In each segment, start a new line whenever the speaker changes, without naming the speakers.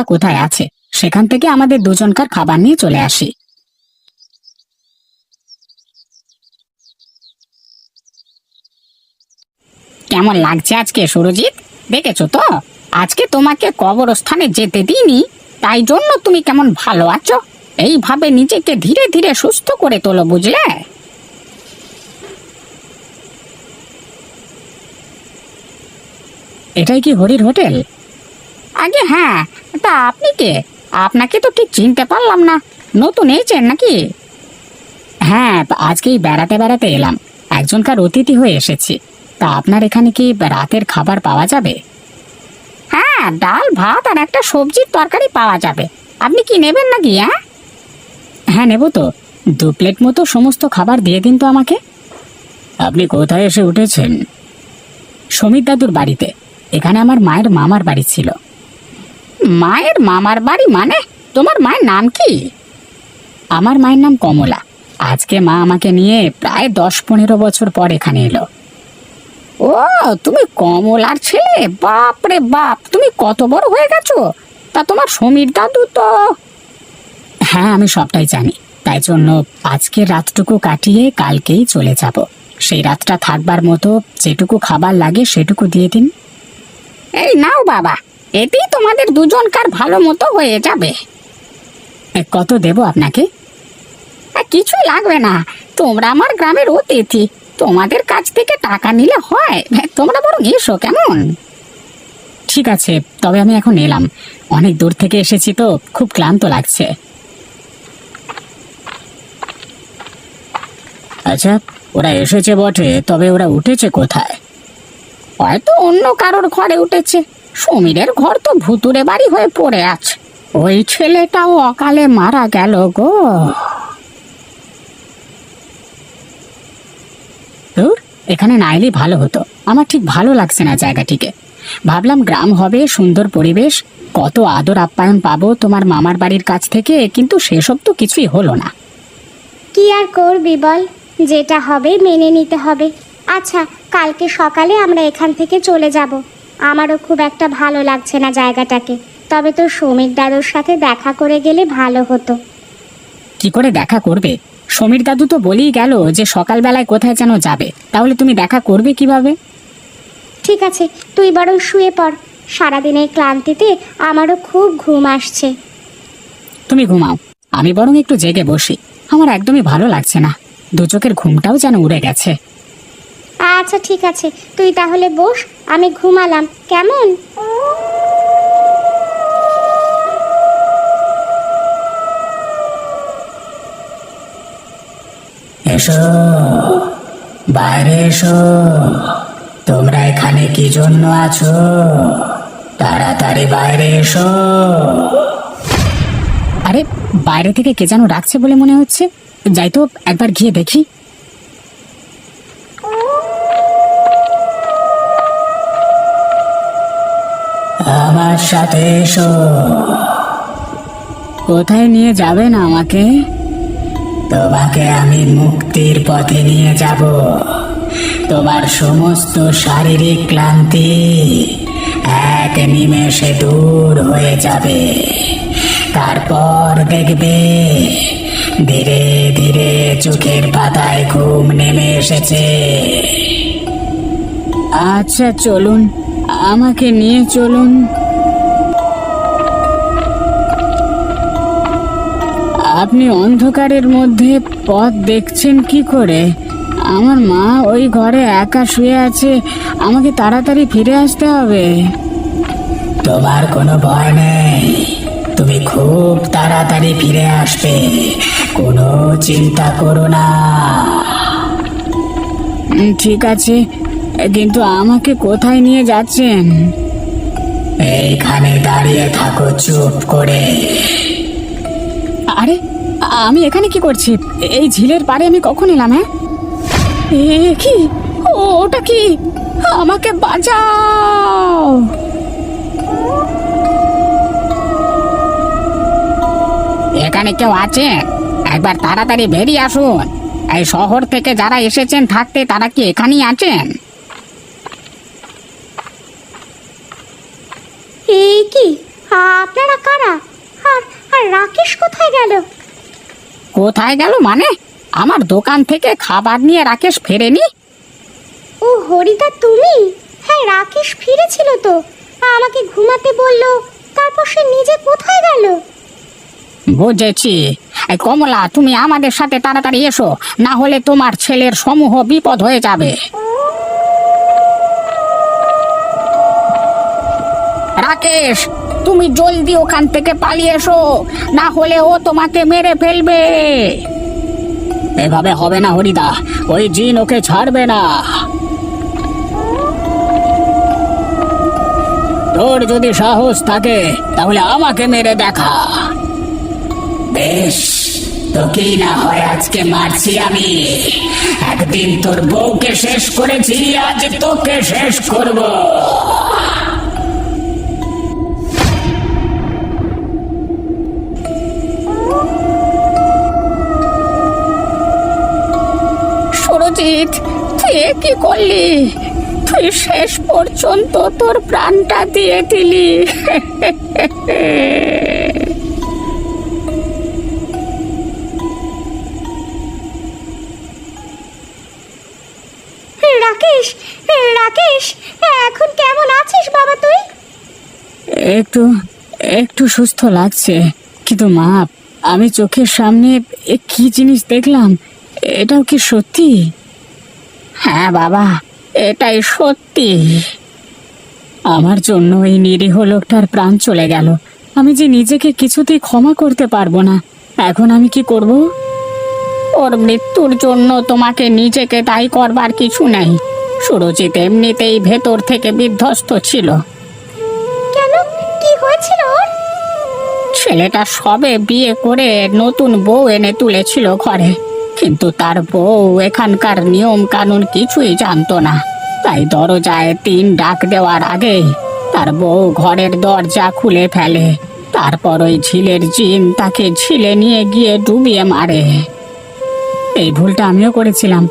হোটেলটা কোথায় আছে, সেখান থেকে আমাদের দুজনকার খাবার নিয়ে চলে আসি। কেমন লাগছে আজকে সুরজিৎ? দেখেছো তো, আজকে তোমাকে কবরস্থানে যেতে দিইনি, তাই জন্য তুমি কেমন ভালো আছো। এইভাবে নিজেকে ধীরে ধীরে সুস্থ করে তোলো, বুঝলে? এটাই কি হরির হোটেল? আগে হ্যাঁ। তা আপনি কে? আপনাকে তো ঠিক চিনতে পারলাম না। নতুন এসেছেন নাকি? হ্যাঁ, আজকেই বেড়াতে বেড়াতে এলাম, একজনকার অতিথি হয়ে এসেছি। তা আপনার এখানে কি রাতের খাবার পাওয়া যাবে? হ্যাঁ, ডাল ভাত আর একটা সবজির তরকারি পাওয়া যাবে। আপনি কি নেবেন নাকি? হ্যাঁ হ্যাঁ, নেব তো। 2 প্লেট মতো সমস্ত খাবার দিয়ে দিন তো আমাকে। আপনি কোথায় এসে উঠেছেন? সমীর দাদুর বাড়িতে। এখানে আমার মায়ের মামার বাড়ি ছিল। মায়ের মামার বাড়ি মানে? তোমার মায়ের নাম কি? আমার মায়ের নাম কমলা। আজকে মা আমাকে নিয়ে প্রায় 10-15 বছর পর এখানে এলো। ও, তুমি কমলার ছেলে? বাপ রে বাপ, তুমি কত বড় হয়ে গেছো! তা তোমার সমীর দাদু তো... হ্যাঁ, আমি সবটাই জানি। তাই জন্য আজকের রাতটুকু কাটিয়ে কালকেই চলে যাব। সেই রাতটা থাকবার মতো যেটুকু খাবার লাগে সেটুকু দিয়ে দিন। এই নাও বাবা, এতেই তোমাদের দুজনকার ভালো মতো হয়ে যাবে। কত দেব আপনাকে? কিছুই লাগবে না, তোমরা আমার গ্রামের অতিথি, তোমাদের কাছ থেকে টাকা নিলে হয়? তোমরা বরং এসো, কেমন? ঠিক আছে, তবে আমি এখন এলাম। অনেক দূর থেকে এসেছি তো, খুব ক্লান্ত লাগছে। আচ্ছা, ওরা এসেছে বটে, তবে ওরা উঠেছে কোথায়? হয়তো অন্য কারোর ঘরে উঠেছে। সমীরের ঘর তো ভুতুরে বাড়ি হয়ে পড়ে আছে। ওই ছেলেটাও অকালে মারা গেল গো। ধুর, এখানে না এলেই ভালো হতো। আমার ঠিক ভালো লাগছে না জায়গাটিকে। ভাবলাম গ্রাম হবে, সুন্দর পরিবেশ, কত আদর আপ্যায়ন পাবো তোমার মামার বাড়ির কাছ থেকে, কিন্তু সেসব তো কিছুই হলো না।
কি আর করবি বল, যেটা হবে মেনে নিতে হবে। আচ্ছা, কালকে সকালে আমরা এখান থেকে চলে যাব। আমারও খুব একটা ভালো লাগছে না জায়গাটাকে। তবে তোর সমীর দাদুর সাথে দেখা করে গেলে ভালো হতো।
কি করে দেখা করবে? সমীর দাদু তো বলেই গেল যে সকালবেলায় কোথায় যেন যাবে, তাহলে তুমি দেখা করবে কিভাবে?
ঠিক আছে, তুই বরং শুয়ে পড়। সারাদিনের ক্লান্তিতে আমারও খুব ঘুম আসছে।
তুমি ঘুমাও, আমি বরং একটু জেগে বসি। আমার একদমই ভালো লাগছে না, দু চোখের ঘুমটাও যেন উড়ে গেছে।
আচ্ছা ঠিক আছে, তুই তাহলে বস, আমি ঘুমালাম, কেমন?
এসো, বাইরে এসো। তোমরা এখানে কি জন্য আছো? তাড়াতাড়ি বাইরে এসো। আরে, বাইরে থেকে কে যেন ডাকছে বলে মনে হচ্ছে। যাই তো, একবার গিয়ে দেখি। আমার সাথে এসো। কোথায় নিয়ে যাবেন আমাকে? তোমাকে আমি মুক্তির পথে নিয়ে যাব। তোমার সমস্ত শারীরিক ক্লান্তি এক নিমেষে দূর হয়ে যাবে। তারপর দেখবে ধীরে ধীরে চোখের পাতায় ঘুম নেমে এসেছে। আচ্ছা চলুন, আমাকে নিয়ে চলুন। আপনি অন্ধকারের মধ্যে পথ দেখছেন কি করে? আমার মা ওই ঘরে একা শুয়ে আছে, আমাকে তাড়াতাড়ি ফিরে আসতে হবে। তোমার কোনো ভয় নেই, তুমি খুব তাড়াতাড়ি ফিরে আসবে, কোনো চিন্তা করো না। ঠিক আছে, কিন্তু আমাকে কোথায় নিয়ে যাচ্ছেন? এইখানে দাঁড়িয়ে থাকো চুপ করে। আরে, আমি এখানে কি করছি? এই ঝিলের পাড়ে আমি কখন এলাম? হ্যাঁ, কি? ওটা কি? আমাকে বাঁচাও! এখানে কেউ আছে? একবার তাড়াতাড়ি বেরিয়ে আসুন। এই শহর থেকে যারা এসেছেন থাকতে, তারা কি এখানেই আছেন?
এই কি, আপনারা কারা? আর আর রাকেশ কোথায় গেল?
কোথায় গেল মানে? আমার দোকান থেকে খাবার নিয়ে রাকেশ ফেরেনি।
ও হরিদা, তুমি? হ্যাঁ, রাকেশ ফিরেছিল তো, আমাকে ঘুমাতে বলল, তারপর সে নিজে কোথায় গেল?
বুঝেছি। এই কমলা, তুমি আমাদের সাথে তাড়াতাড়ি এসো, না হলে তোমার ছেলের সমূহ বিপদ হয়ে যাবে। রাকেশ, তুমি জলদি ওখান থেকে পালিয়ে এসো, না হলে ও তোমাকে মেরে ফেলবে। এভাবে হবে না হরিদা, ওই জিন ওকে ছাড়বে না। তোর যদি সাহস থাকে তাহলে আমাকে মেরে দেখা। বেশ, তোকেই না হয় আজকে মারছি আমি। একদিন তোর বউকে শেষ করেছি, আজ তোকে শেষ করব। সুরজিৎ, তুই এ কি করলি? তুই শেষ পর্যন্ত তোর প্রাণটা দিয়ে দিলি।
রাকেশ, রাকেশ, এখন কেমন আছিস বাবা তুই?
একটু একটু সুস্থ লাগছে, কিন্তু মা, আমি চোখের সামনে কি জিনিস দেখলাম, এটাও কি সত্যি? হ্যাঁ বাবা, এটাই সত্যি। আমার জন্য এই নিরীহ লোকটার প্রাণ চলে গেল। আমি যে নিজেকে কিছুতেই ক্ষমা করতে পারবো না। এখন আমি কি করব? ওর মৃত্যুর জন্য তোমাকে নিজেকে দায়ী করবার কিছু নেই। সুরজিৎ এমনিতেই ভেতর থেকে বিধ্বস্ত ছিল।
কেন, কি হয়েছিল ওর?
ছেলেটা সবে বিয়ে করে নতুন বউ এনে তুলেছিল ঘরে, কিন্তু তার বউ এখানকার নিয়ম কানুন কিছুই জানতো না। তাই দরজায় 3 ডাক দেওয়ার আগে তার বউ ঘরের দরজা খুলে ফেলে। তারপর ওই ঝিলের জিন তাকে ঝিলে নিয়ে গিয়ে ডুবিয়ে মারে। এই ভুলটা আমিও করেছিলাম।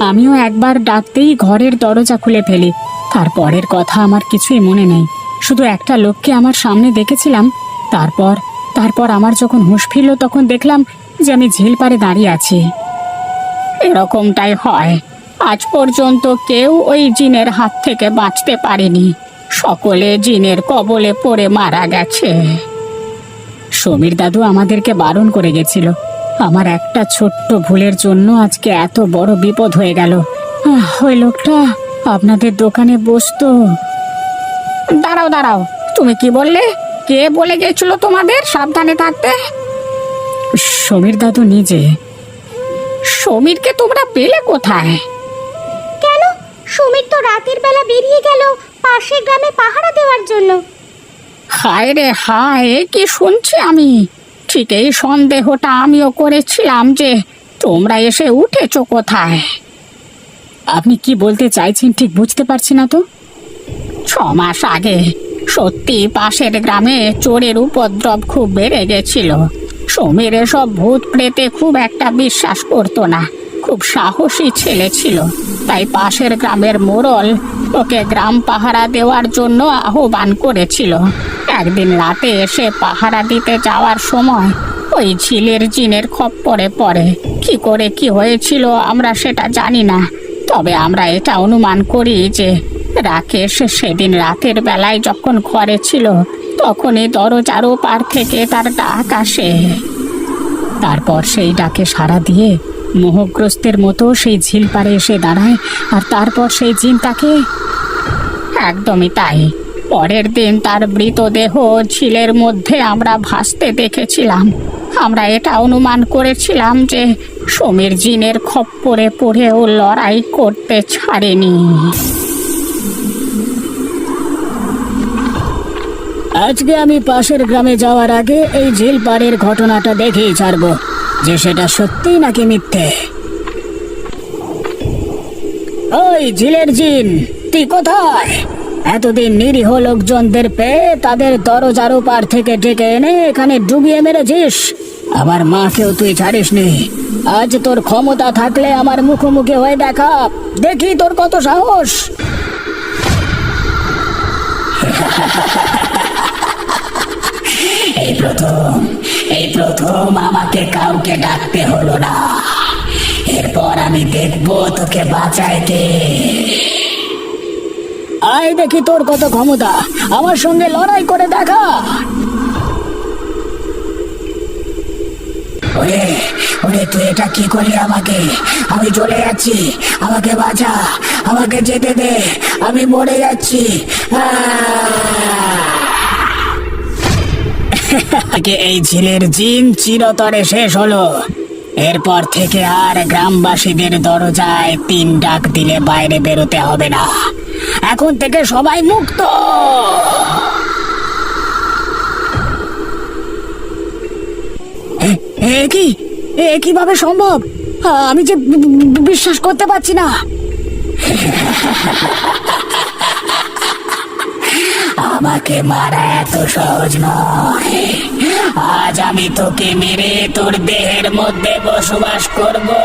আমিও একবার ডাকতেই ঘরের দরজা খুলে ফেলি। তারপরের কথা আমার কিছুই মনে নেই, শুধু একটা লোককে আমার সামনে দেখেছিলাম। তারপর তারপর আমার যখন হুঁশ ফিরল, তখন দেখলাম যে আমি ঝিল পাড়ে দাঁড়িয়ে আছি। এরকমটাই হয়। আজ পর্যন্ত কেউ ওই জিনের হাত থেকে বাঁচতে পারেনি। সকলে জিনের কবলে পড়ে মারা গেছে। সমীর দাদু আমাদেরকে বারণ করে গেছিল। আমার একটা ছোট্ট ভুলের জন্য আজকে এত বড় বিপদ হয়ে গেল। ওই লোকটা আপনাদের দোকানে বসতো। দাঁড়াও দাঁড়াও, তুমি কি বললে? কে বলে গেছিল তোমাদের সাবধানে থাকতে? সমীর দাদু নিজে। সমীরকে তোমরা পেলে কোথায়?
কেন, সমীর তো রাতের বেলা বেরিয়ে গেল পাশের গ্রামে পাহারা দেওয়ার জন্য।
হায় রে হায়, এ কি শুনছি আমি! ঠিক এই সন্দেহটা আমিও করেছিলাম যে তোমরা এসে উঠেছো কোথায়। আপনি কি বলতে চাইছেন ঠিক বুঝতে পারছি না তো। 6 মাস আগে সত্যি পাশের গ্রামে চোরের উপদ্রব খুব বেড়ে গেছিল। সমীর এসব ভূত প্রেতে খুব একটা বিশ্বাস করতো না। খুব সাহসী ছেলে ছিল, তাই পাশের গ্রামের মোড়ল ওকে গ্রাম পাহারা দেওয়ার জন্য আহ্বান করেছিল। একদিন রাতে এসে পাহারা দিতে যাওয়ার সময় ওই ঝিলের জিনের খপ্পরে পড়ে। কি করে কি হয়েছিল আমরা সেটা জানি না, তবে আমরা এটা অনুমান করি যে রাকেশ সেদিন রাতের বেলায় যখন ঘরে ছিল, তখনই দরজার ওপার থেকে তার ডাক আসে। তারপর সেই ডাকে সাড়া দিয়ে মোহগ্রস্তের মতো সেই ঝিল পাড়ে এসে দাঁড়ায়, আর তারপর সেই জিন তাকে। একদমই তাই। পরের দিন তার মৃতদেহ ঝিলের মধ্যে আমরা ভাসতে দেখেছিলাম। আমরা এটা অনুমান করেছিলাম যে সমীর জিনের খপ্পরে পড়েও লড়াই করতে ছাড়েনি। আজকে আমি পাশের গ্রামে যাওয়ার আগে এই ঝিল পাড়ের ঘটনাটা দেখেই ছাড়বো যে সেটা সত্যি নাকি মিথ্যে। ওই ঝিলের জিন, তুই কোথায়? এতদিন নিরীহ লোকজনদের পেয়ে তাদের দরজার ওপার থেকে ডেকে এনে এখানে ডুবিয়ে মেরেছিস। আমার মাকেও তুই ছাড়িসনি। আজ তোর ক্ষমতা থাকলে আমার মুখোমুখি হয়ে দেখা, দেখি তোর কত সাহস। এই প্রথম আমাকে কাউকে ডাকতে হলো না। এরপর আমি দেখবো তোকে বাঁচাইতে। আয় দেখি তোর কত ক্ষমতা, আমার সঙ্গে লড়াই করে দেখা। ওরে ওরে, তুই এটা কি করলি আমাকে? আমি চলে যাচ্ছি, আমাকে বাঁচা, আমাকে যেতে দে, আমি মরে যাচ্ছি। এই ঝিলের জিন চিরতরে শেষ হলো। এরপর থেকে আর গ্রামবাসীদের দরজায় 3 ডাক দিলে বাইরে বেরোতে হবে না। এখন থেকে সবাই মুক্ত। কিভাবে সম্ভব? আমি যে বিশ্বাস করতে পারছি না। আমাকে মারা এত সহজ নয়। আজ আমি তোকে মেরে তোর দেহের মধ্যে বসবাস করবো।